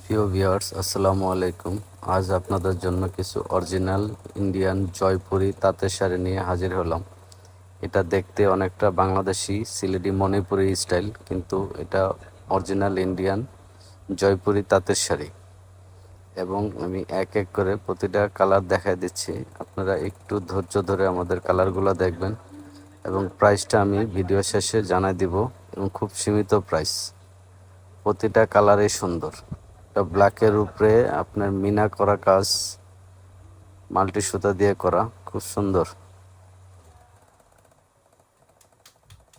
প্রিয় ভিউয়ার্স, আসসালামু আলাইকুম। আজ আপনাদের জন্য কিছু অরিজিনাল ইন্ডিয়ান জয়পুরি তাঁতের শাড়ি নিয়ে হাজির হলাম। এটা দেখতে অনেকটা বাংলাদেশি সিলেটি মণিপুরি স্টাইল, কিন্তু এটা অরিজিনাল ইন্ডিয়ান জয়পুরি তাঁতের শাড়ি। এবং আমি এক এক করে প্রতিটা কালার দেখাই দিচ্ছি। আপনারা একটু ধৈর্য ধরে আমাদের কালারগুলো দেখবেন এবং প্রাইসটা আমি ভিডিও শেষে জানাই দিব। এবং খুব সীমিত প্রাইস, প্রতিটা কালারই সুন্দর। ব্ল্যাকের উপরে আপনার মিনা করা কাজ, মাল্টি সুতা দিয়ে করা, খুব সুন্দর।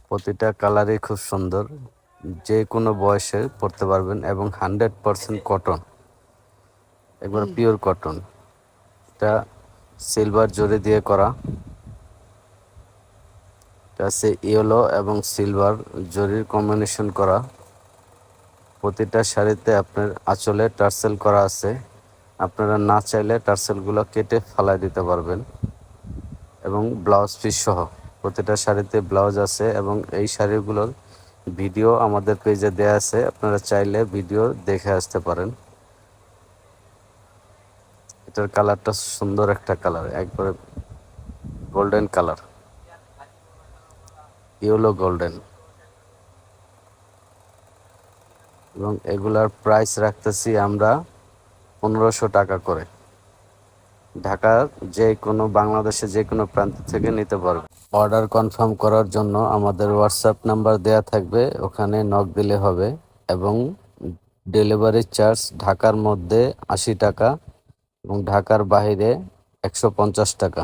প্রতিটা কালারই খুব সুন্দর, যে কোনো বয়সে পরতে পারবেন এবং 100% কটন, একবার পিওর কটন। এটা সিলভার জরি দিয়ে করা, এটা আছে ইয়েলো এবং সিলভার জরির কম্বিনেশন করা। প্রতিটা শাড়িতে আপনার আঁচলে টার্সেল করা আছে। আপনারা না চাইলে টার্সেলগুলো কেটে ফালাই দিতে পারবেন। এবং ব্লাউজ পিস সহ প্রতিটা শাড়িতে ব্লাউজ আছে এবং এই শাড়িগুলোর ভিডিও আমাদের পেজে দেয়া আছে, আপনারা চাইলে ভিডিও দেখে আসতে পারেন। এটার কালারটা সুন্দর একটা কালার, একবারে গোল্ডেন কালার, ইয়েলো গোল্ডেন। এবং এগুলার প্রাইস রাখতেছি আমরা 1500 টাকা করে। ঢাকার যে কোনো, বাংলাদেশে যে কোনো প্রান্ত থেকে নিতে পারবে। অর্ডার কনফার্ম করার জন্য আমাদের হোয়াটসঅ্যাপ নাম্বার দেয়া থাকবে, ওখানে নক দিলে হবে। এবং ডেলিভারি চার্জ ঢাকার মধ্যে 80 টাকা এবং ঢাকার বাইরে 150 টাকা।